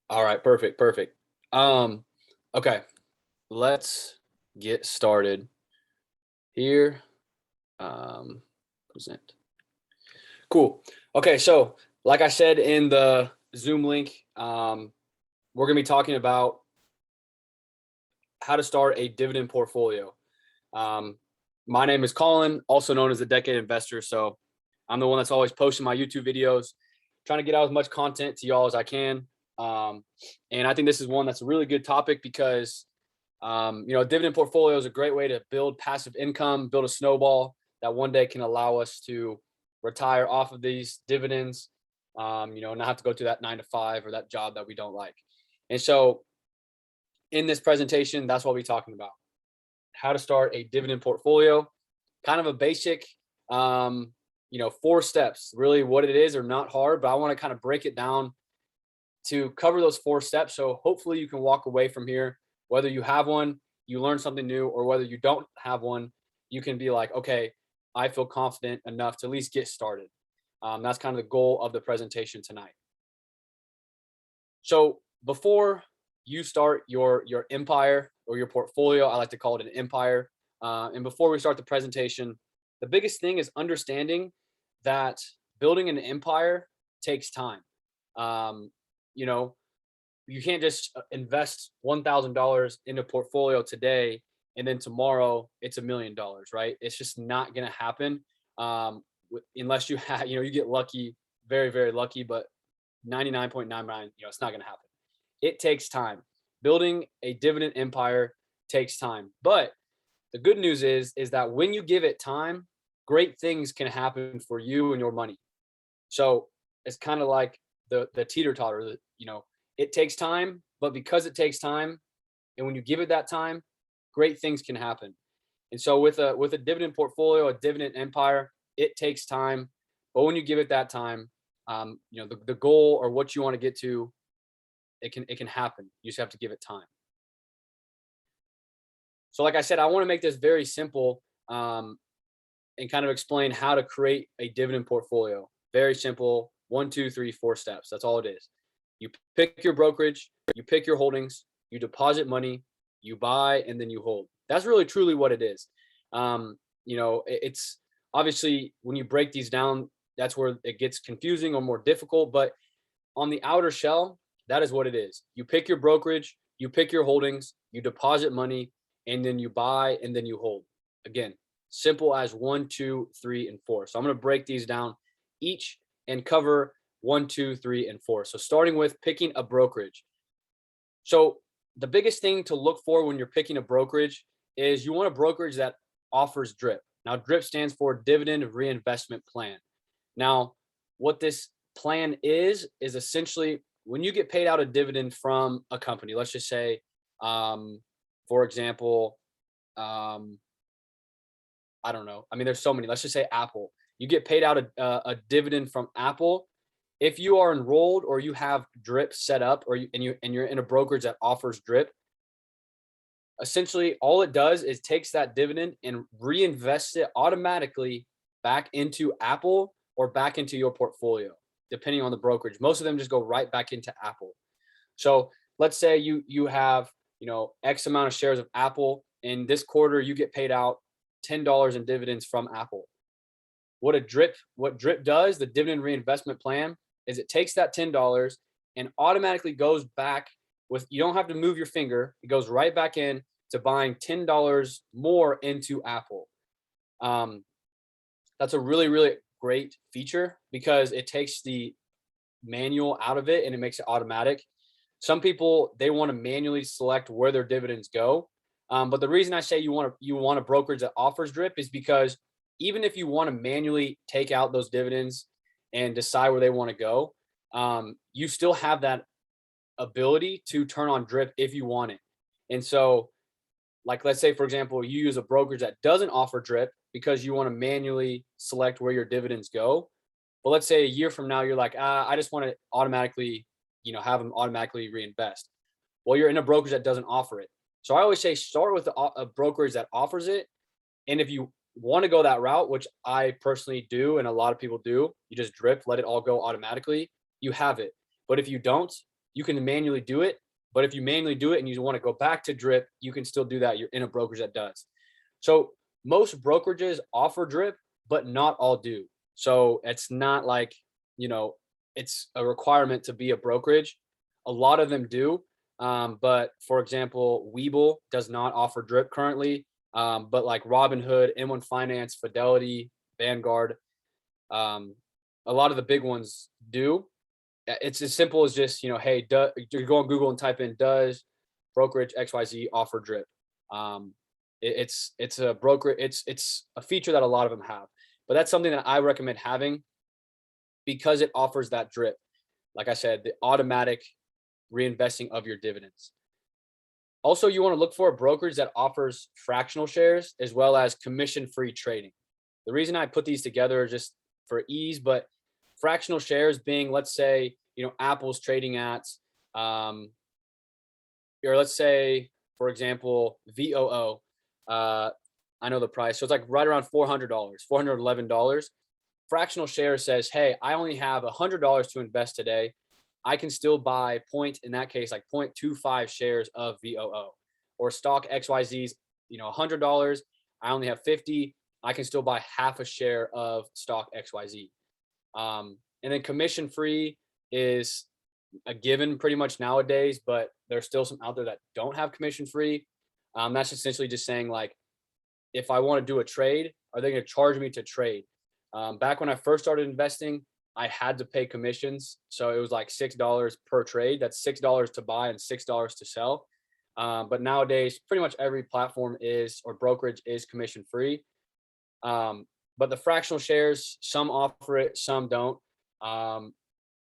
All right, perfect, perfect. Um, okay, let's get started here. Present. Cool. Okay, so like I said in the Zoom link, we're gonna be talking about how to start a dividend portfolio. Um, my name is Colin, also known as the Decade Investor. So I'm the one that's always posting my YouTube videos, trying to get out as much content to y'all as I can. Um, and I think this is one that's a really good topic because dividend portfolio is a great way to build passive income, build a snowball that one day can allow us to retire off of these dividends, not have to go to that 9 to 5 or that job that we don't like. And so in this presentation, that's what we'll be talking about: how to start a dividend portfolio, kind of a basic, 4 steps. Really, what it is are not hard, but I want to kind of break it down to cover those 4 steps. So hopefully you can walk away from here, whether you have one, you learn something new, or whether you don't have one, you can be like, okay, I feel confident enough to at least get started. That's kind of the goal of the presentation tonight. So before you start your empire or your portfolio, I like to call it an empire. And before we start the presentation, the biggest thing is understanding that building an empire takes time. Um, you know, you can't just invest $1,000 in a portfolio today and then tomorrow it's $1 million, right? It's just not going to happen unless you have, you get lucky, very, very lucky, but 99.99, it's not going to happen. It takes time. Building a dividend empire takes time. But the good news is that when you give it time, great things can happen for you and your money. So it's kind of like the teeter totter. It takes time, but because it takes time, and when you give it that time, great things can happen. And so with a dividend portfolio, a dividend empire, it takes time, but when you give it that time, the goal or what you want to get to, it can happen. You just have to give it time. So like I said, I want to make this very simple, and kind of explain how to create a dividend portfolio. Very simple. 1, 2, 3, 4 steps. That's all it is. You pick your brokerage, you pick your holdings, you deposit money, you buy, and then you hold. That's really truly what it is. It's obviously when you break these down, that's where it gets confusing or more difficult. But on the outer shell, that is what it is. You pick your brokerage, you pick your holdings, you deposit money, and then you buy, and then you hold. Again, simple as 1, 2, 3, and 4. So I'm going to break these down each and cover 1, 2, 3, and 4. So starting with picking a brokerage. So the biggest thing to look for when you're picking a brokerage is you want a brokerage that offers DRIP. Now, DRIP stands for Dividend Reinvestment Plan. Now, what this plan is essentially when you get paid out a dividend from a company. Let's just say, for example, I don't know. I mean, there's so many. Let's just say Apple. You get paid out a dividend from Apple. If you are enrolled or you have DRIP set up, or you're in a brokerage that offers DRIP, essentially all it does is takes that dividend and reinvests it automatically back into Apple or back into your portfolio, depending on the brokerage. Most of them just go right back into Apple. So let's say you have X amount of shares of Apple, and this quarter you get paid out $10 in dividends from Apple. What DRIP does, the dividend reinvestment plan, is it takes that $10 and automatically goes back with, you don't have to move your finger. It goes right back in to buying $10 more into Apple. That's a really, really great feature because it takes the manual out of it and it makes it automatic. Some people, they want to manually select where their dividends go. But the reason I say you want a brokerage that offers DRIP is because even if you want to manually take out those dividends and decide where they want to go, you still have that ability to turn on DRIP if you want it. And so, like, let's say, for example, you use a brokerage that doesn't offer DRIP because you want to manually select where your dividends go. But let's say a year from now, you're like, I just want to automatically, have them automatically reinvest. Well, you're in a brokerage that doesn't offer it. So I always say start with a brokerage that offers it. And if you want to go that route, which I personally do, and a lot of people do, you just DRIP, let it all go automatically, you have it. But if you don't, you can manually do it. But if you manually do it and you want to go back to drip, you can still do that. You're in a brokerage that does. So most brokerages offer drip, but not all do. So it's not like, it's a requirement to be a brokerage. A lot of them do. But for example, Webull does not offer drip currently. But like Robinhood, M1 Finance, Fidelity, Vanguard, a lot of the big ones do. It's as simple as just, hey, you go on Google and type in, does brokerage XYZ offer drip? It's a broker. It's a feature that a lot of them have, but that's something that I recommend having because it offers that drip. Like I said, the automatic reinvesting of your dividends. Also, you want to look for a brokerage that offers fractional shares as well as commission-free trading. The reason I put these together is just for ease, but fractional shares being, let's say, Apple's trading at, or let's say, for example, VOO. I know the price. So it's like right around $400, $411. Fractional share says, hey, I only have $100 to invest today. I can still buy in that case, like 0.25 shares of VOO, or stock XYZ's, $100. I only have 50. I can still buy half a share of stock XYZ. And then commission free is a given pretty much nowadays, but there's still some out there that don't have commission free. That's essentially just saying, like, if I want to do a trade, are they going to charge me to trade? Back when I first started investing, I had to pay commissions. So it was like $6 per trade. That's $6 to buy and $6 to sell. But nowadays, pretty much every platform or brokerage is commission free. But the fractional shares, some offer it, some don't.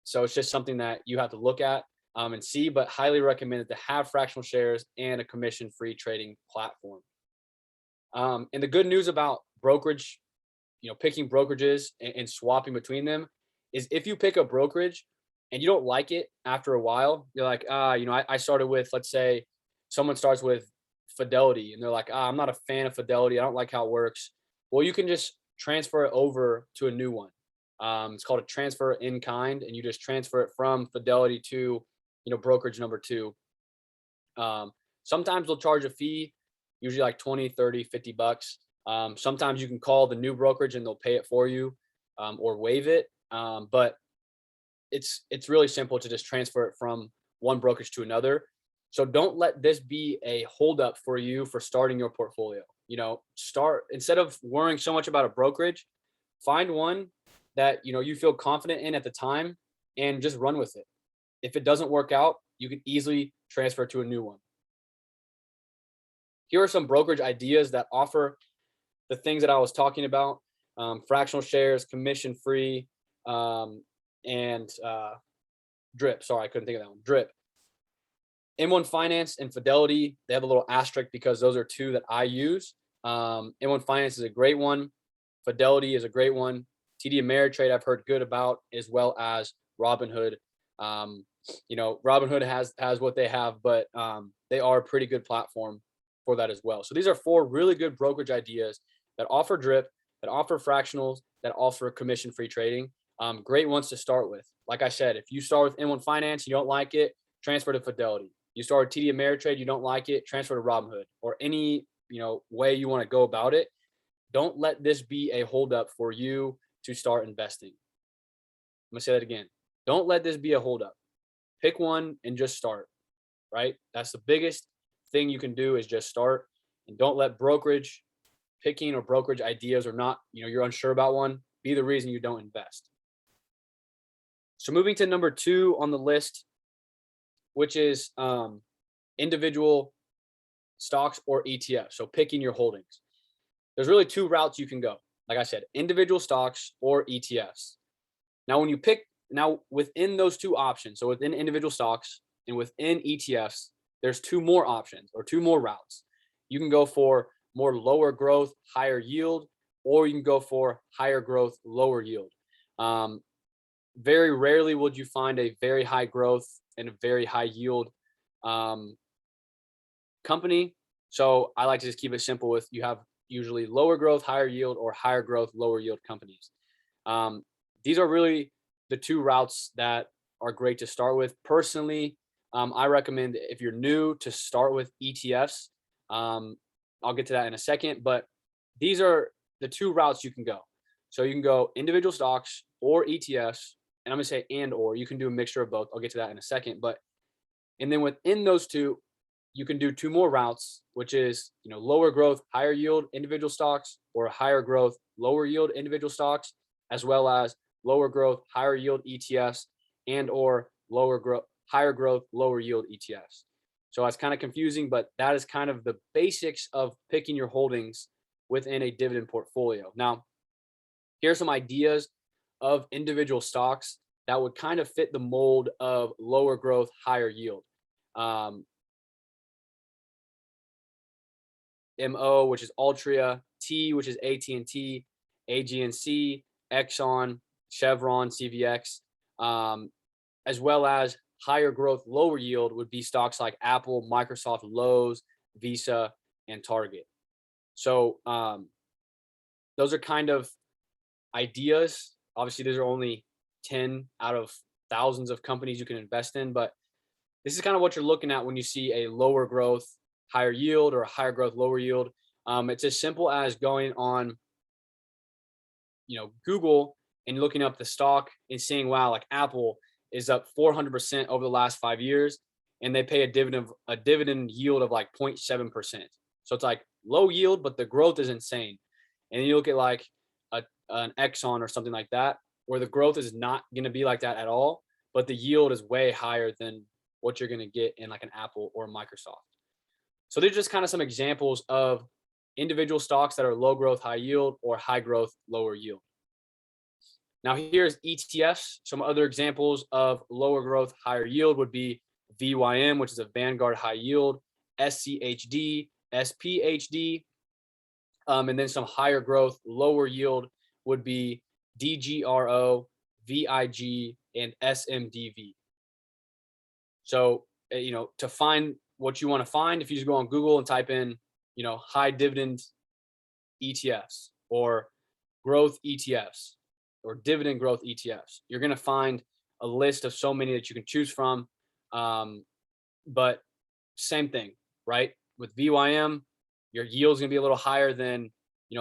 So it's just something that you have to look at and see, but highly recommended to have fractional shares and a commission-free trading platform. And the good news about brokerage, picking brokerages and swapping between them is if you pick a brokerage and you don't like it after a while, you're like, I started with, let's say someone starts with Fidelity and they're like, I'm not a fan of Fidelity. I don't like how it works. Well, you can just transfer it over to a new one. It's called a transfer in kind, and you just transfer it from Fidelity to, brokerage number 2. Sometimes they'll charge a fee, usually like 20, 30, $50. Sometimes you can call the new brokerage and they'll pay it for you, or waive it. But it's really simple to just transfer it from one brokerage to another. So don't let this be a holdup for you for starting your portfolio. Instead of worrying so much about a brokerage, find one that, you feel confident in at the time and just run with it. If it doesn't work out, you can easily transfer to a new one. Here are some brokerage ideas that offer the things that I was talking about: fractional shares, commission free, and drip. Sorry, I couldn't think of that one. Drip. M1 Finance and Fidelity, they have a little asterisk because those are two that I use. M1 Finance is a great one. Fidelity is a great one. TD Ameritrade I've heard good about, as well as Robinhood. Robinhood has what they have, but they are a pretty good platform for that as well. So these are 4 really good brokerage ideas that offer drip, that offer fractionals, that offer commission-free trading. Great ones to start with. Like I said, if you start with M1 Finance, you don't like it, transfer to Fidelity. You start with TD Ameritrade, you don't like it, transfer to Robinhood, or any way you want to go about it. Don't let this be a holdup for you to start investing. I'm gonna say that again. Don't let this be a holdup. Pick one and just start. Right? That's the biggest thing you can do, is just start, and don't let brokerage picking or brokerage ideas, or not, you're unsure about one, be the reason you don't invest. So moving to number 2 on the list, which is individual stocks or ETFs. So picking your holdings. There's really 2 routes you can go. Like I said, individual stocks or ETFs. Now, within those 2 options, so within individual stocks and within ETFs, there's 2 more options or 2 more routes. You can go for more lower growth, higher yield, or you can go for higher growth, lower yield. Very rarely would you find a very high growth and a very high yield company. So I like to just keep it simple with, you have usually lower growth, higher yield, or higher growth, lower yield companies. These are really the 2 routes that are great to start with. Personally, I recommend if you're new to start with ETFs. I'll get to that in a second, but these are the two routes you can go. So you can go individual stocks or ETFs, and I'm gonna say and or. You can do a mixture of both. I'll get to that in a second, but and then within those two, you can do two more routes, which is lower growth, higher yield individual stocks, or higher growth, lower yield individual stocks, as well as lower growth, higher yield ETFs, and or lower growth, higher growth, lower yield ETFs. So it's kind of confusing, but that is kind of the basics of picking your holdings within a dividend portfolio. Now, here's some ideas of individual stocks that would kind of fit the mold of lower growth, higher yield. MO, which is Altria, T, which is AT&T, AGNC, Exxon, Chevron, CVX, as well as higher growth, lower yield would be stocks like Apple, Microsoft, Lowe's, Visa, and Target. So those are kind of ideas. Obviously, these are only 10 out of thousands of companies you can invest in, but this is kind of what you're looking at when you see a lower growth, higher yield, or a higher growth, lower yield. It's as simple as going on, Google and looking up the stock and seeing, wow, like Apple is up 400% over the last 5 years, and they pay a dividend yield of like 0.7%. So it's like low yield, but the growth is insane. And you look at like an Exxon or something like that, where the growth is not going to be like that at all, but the yield is way higher than what you're going to get in like an Apple or Microsoft. So they're just kind of some examples of individual stocks that are low growth, high yield, or high growth, lower yield. Now here's ETFs. Some other examples of lower growth, higher yield would be VYM, which is a Vanguard high yield, SCHD, SPHD, and then some higher growth, lower yield would be DGRO, VIG, and SMDV. So, to find what you want to find, if you just go on Google and type in, high dividend ETFs or growth ETFs or dividend growth ETFs, you're going to find a list of so many that you can choose from. But same thing, right? With VYM, your yield is going to be a little higher than,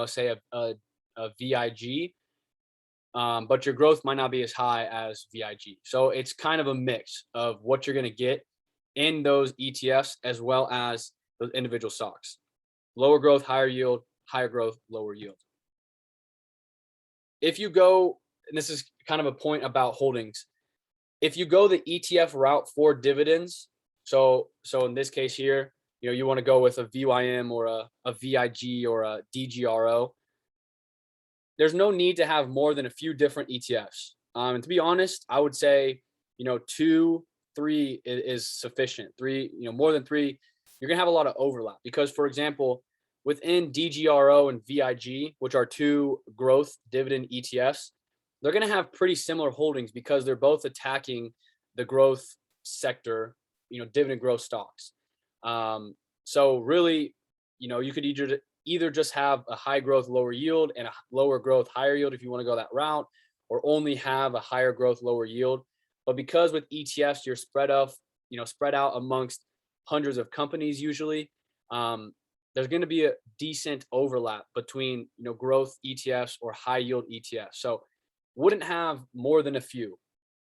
say a VIG, but your growth might not be as high as VIG. So it's kind of a mix of what you're going to get in those ETFs as well as those individual stocks. Lower growth, higher yield, higher growth, lower yield. If you go, and this is kind of a point about holdings, if you go the ETF route for dividends, so in this case here, you want to go with a VYM or a VIG or a DGRO, there's no need to have more than a few different ETFs. And to be honest, I would say, 2, 3 is sufficient. 3, more than 3, you're going to have a lot of overlap because, for example, within DGRO and VIG, which are two growth dividend ETFs, they're going to have pretty similar holdings because they're both attacking the growth sector, dividend growth stocks. So really, you could either just have a high growth, lower yield and a lower growth, higher yield if you want to go that route, or only have a higher growth, lower yield. But because with ETFs, you're spread out amongst hundreds of companies usually, there's going to be a decent overlap between, growth ETFs or high yield ETFs. So wouldn't have more than a few.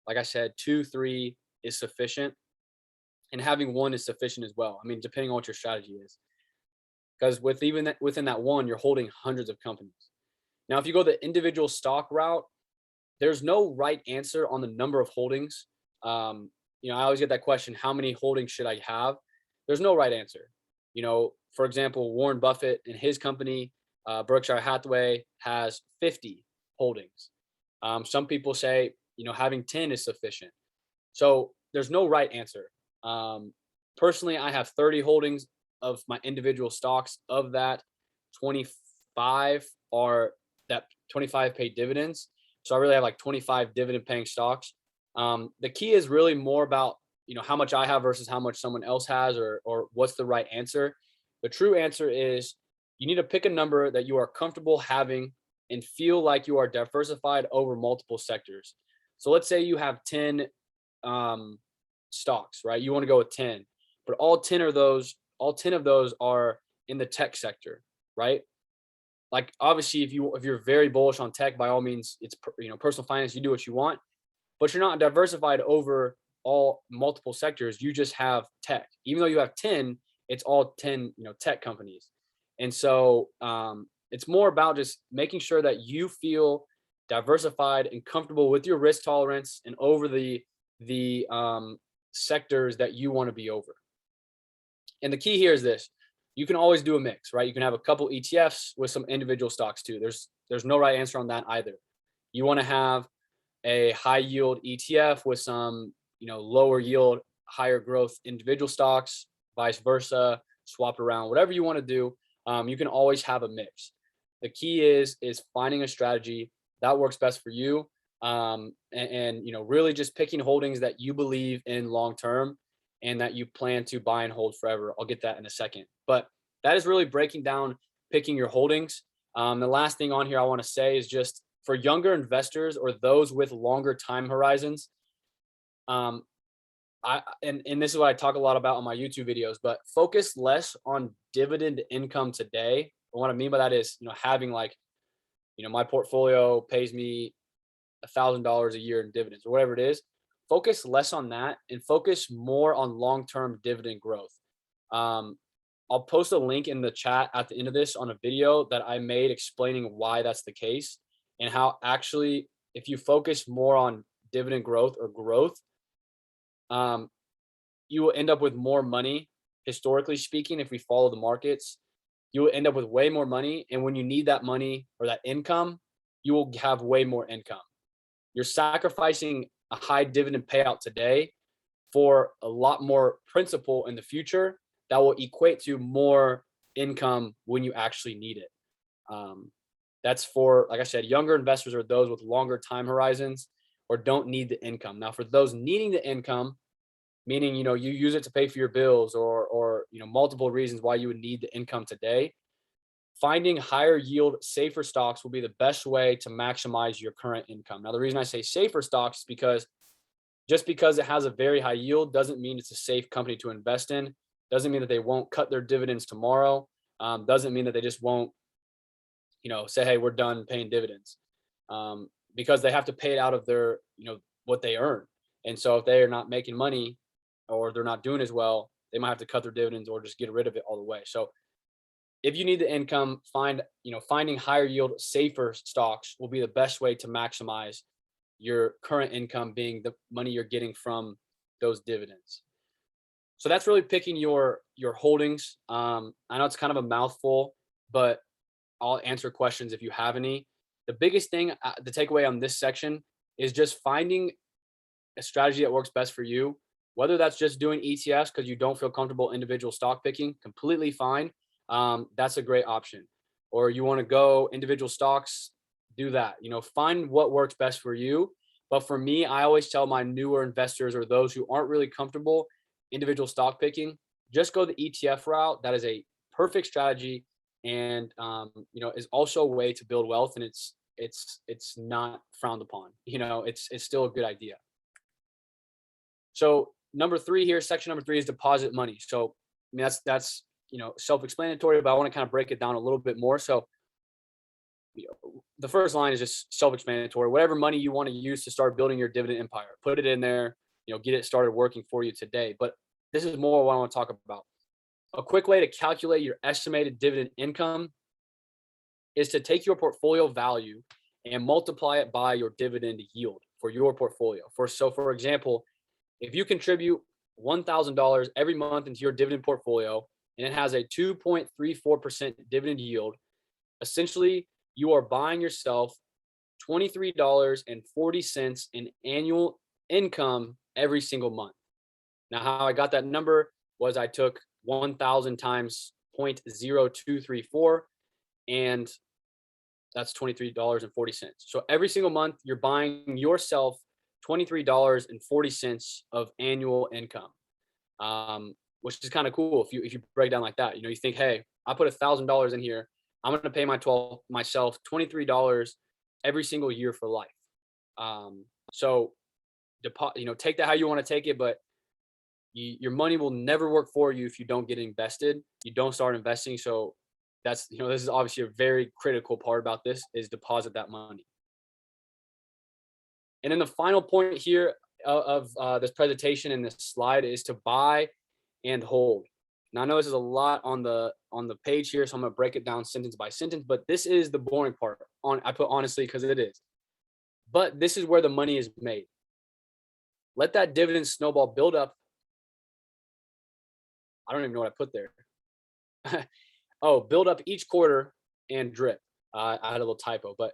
Like I said, 2, 3 is sufficient. And having one is sufficient as well. I mean, depending on what your strategy is. Because within that one, you're holding hundreds of companies. Now, if you go the individual stock route, there's no right answer on the number of holdings. I always get that question, how many holdings should I have? There's no right answer. For example, Warren Buffett and his company, Berkshire Hathaway, has 50 holdings. Some people say, having 10 is sufficient. So there's no right answer. Personally, I have 30 holdings of my individual stocks. Of that, 25 pay dividends. So I really have like 25 dividend paying stocks. The key is really more about, how much I have versus how much someone else has, or what's the right answer. The true answer is you need to pick a number that you are comfortable having and feel like you are diversified over multiple sectors. So let's say you have 10 stocks, right? You want to go with 10, but all 10 of those are in the tech sector, right? Like obviously if you're very bullish on tech, by all means, it's personal finance, you do what you want, but you're not diversified over all multiple sectors. You just have tech. Even though you have 10, it's all 10, tech companies. And so it's more about just making sure that you feel diversified and comfortable with your risk tolerance and over the sectors that you want to be over. And the key here is this: you can always do a mix, right? You can have a couple ETFs with some individual stocks too. There's no right answer on that either. You want to have a high yield ETF with some, lower yield, higher growth individual stocks, vice versa, swap around, whatever you want to do. You can always have a mix. The key is finding a strategy that works best for you. And really just picking holdings that you believe in long term and that you plan to buy and hold forever. I'll get that in a second. But that is really breaking down picking your holdings. The last thing on here I want to say is just for younger investors or those with longer time horizons. And this is what I talk a lot about on my YouTube videos, but focus less on dividend income today. And what I mean by that is, having like, my portfolio pays me $1,000 a year in dividends or whatever it is. Focus less on that and focus more on long-term dividend growth. I'll post a link in the chat at the end of this on a video that I made explaining why that's the case and how actually, if you focus more on dividend growth or growth, you will end up with more money. Historically speaking, if we follow the markets, you will end up with way more money. And when you need that money or that income, you will have way more income. You're sacrificing a high dividend payout today for a lot more principal in the future that will equate to more income when you actually need it. That's for, like I said, younger investors or those with longer time horizons or don't need the income. Now, for those needing the income, meaning, you use it to pay for your bills or multiple reasons why you would need the income today, finding higher yield, safer stocks will be the best way to maximize your current income. Now, the reason I say safer stocks is because just because it has a very high yield doesn't mean it's a safe company to invest in. Doesn't mean that they won't cut their dividends tomorrow. Doesn't mean that they just won't, say, hey, we're done paying dividends, because they have to pay it out of their, what they earn. And so if they are not making money or they're not doing as well, they might have to cut their dividends or just get rid of it all the way. So if you need the income, finding higher yield, safer stocks will be the best way to maximize your current income, being the money you're getting from those dividends. So that's really picking your holdings. I know it's kind of a mouthful, but I'll answer questions if you have any. The biggest thing, the takeaway on this section is just finding a strategy that works best for you. Whether that's just doing ETFs because you don't feel comfortable individual stock picking, completely fine. That's a great option. Or you want to go individual stocks, do that. Find what works best for you. But for me, I always tell my newer investors or those who aren't really comfortable individual stock picking, just go the ETF route. That is a perfect strategy, and is also a way to build wealth. And it's not frowned upon. It's still a good idea. So section number 3 is deposit money. So I mean, that's self-explanatory, but I want to kind of break it down a little bit more. So the first line is just self-explanatory. Whatever money you want to use to start building your dividend empire, put it in there, get it started working for you today. But this is more what I want to talk about. A quick way to calculate your estimated dividend income is to take your portfolio value and multiply it by your dividend yield for your portfolio. For example, if you contribute $1,000 every month into your dividend portfolio and it has a 2.34% dividend yield, essentially you are buying yourself $23.40 in annual income every single month. Now, how I got that number was I took 1,000 times 0.0234, and that's $23.40. So every single month you're buying yourself $23.40 of annual income, which is kind of cool if you break down like that. You think, hey, I put $1,000 in here. I'm going to pay myself $23 every single year for life. So take that how you want to take it, but your money will never work for you if you don't get invested. You don't start investing. So that's, this is obviously a very critical part about this, is deposit that money. And then the final point here of this presentation and this slide is to buy and hold. Now I know this is a lot on the page here, so I'm going to break it down sentence by sentence, but this is the boring part. I put honestly because it is. But this is where the money is made. Let that dividend snowball build up. I don't even know what I put there. Oh, build up each quarter and drip. I had a little typo, but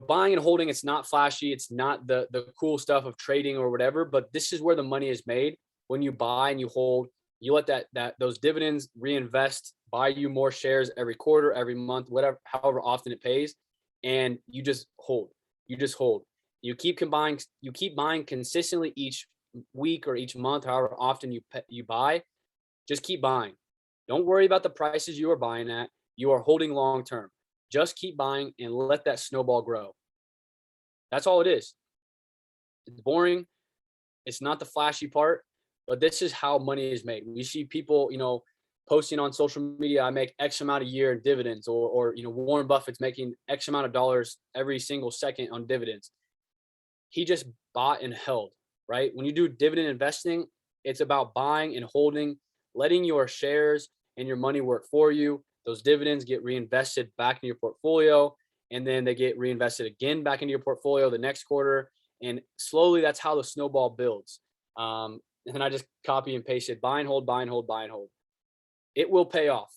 buying and holding, it's not flashy. It's not the cool stuff of trading or whatever, but this is where the money is made. When you buy and you hold, you let those dividends reinvest, buy you more shares every quarter, every month, whatever, however often it pays. And you just hold, you keep buying consistently each week or each month, however often you buy, just keep buying. Don't worry about the prices you are buying at. You are holding long term. Just keep buying and let that snowball grow. That's all it is. It's boring. It's not the flashy part, but this is how money is made. We see people, posting on social media, I make X amount a year in dividends, or Warren Buffett's making X amount of dollars every single second on dividends. He just bought and held, right? When you do dividend investing, it's about buying and holding, letting your shares and your money work for you. Those dividends get reinvested back in your portfolio, and then they get reinvested again back into your portfolio the next quarter. And slowly, that's how the snowball builds. And then I just copy and pasted buy and hold, buy and hold, buy and hold. It will pay off.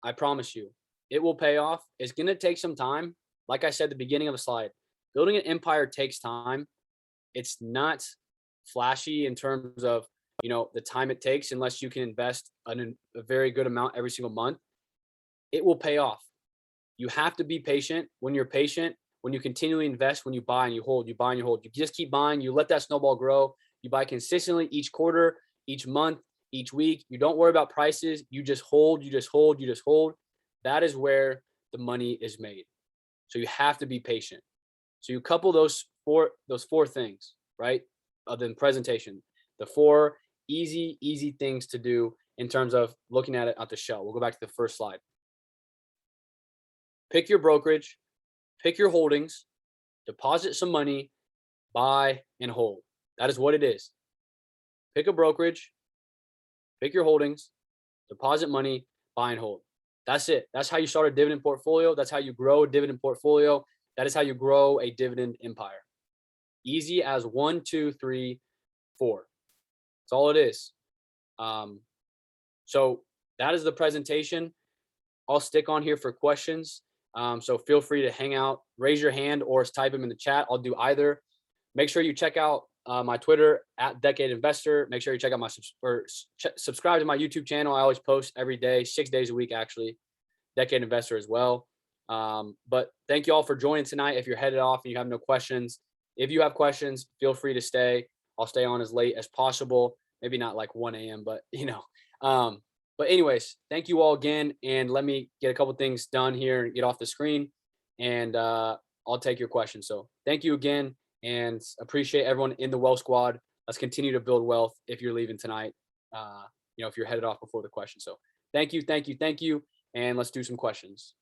I promise you, it will pay off. It's going to take some time. Like I said at the beginning of the slide, building an empire takes time. It's not flashy in terms of, the time it takes, unless you can invest a very good amount every single month. It will pay off. You have to be patient. When you're patient, when you continually invest, when you buy and you hold, you buy and you hold, you just keep buying, you let that snowball grow. You buy consistently each quarter, each month, each week. You don't worry about prices. You just hold, you just hold, you just hold. That is where the money is made. So you have to be patient. So you couple those four things, right? Of the presentation, the 4 easy things to do in terms of looking at it at the shell. We'll go back to the first slide. Pick your brokerage, pick your holdings, deposit some money, buy and hold. That is what it is. Pick a brokerage, pick your holdings, deposit money, buy and hold. That's it. That's how you start a dividend portfolio. That's how you grow a dividend portfolio. That is how you grow a dividend empire. Easy as 1, 2, 3, 4. That's all it is. So that is the presentation. I'll stick on here for questions. So feel free to hang out, raise your hand, or type them in the chat. I'll do either. Make sure you check out my Twitter at DecadeInvestor. Make sure you check out subscribe to my YouTube channel. I always post every day, 6 days a week, actually. DecadeInvestor as well. But thank you all for joining tonight. If you're headed off and you have no questions, if you have questions, feel free to stay. I'll stay on as late as possible. Maybe not like 1 a.m., but But anyways, thank you all again. And let me get a couple things done here and get off the screen, and I'll take your questions. So thank you again, and appreciate everyone in the Wealth Squad. Let's continue to build wealth if you're leaving tonight, if you're headed off before the question. So thank you. And let's do some questions.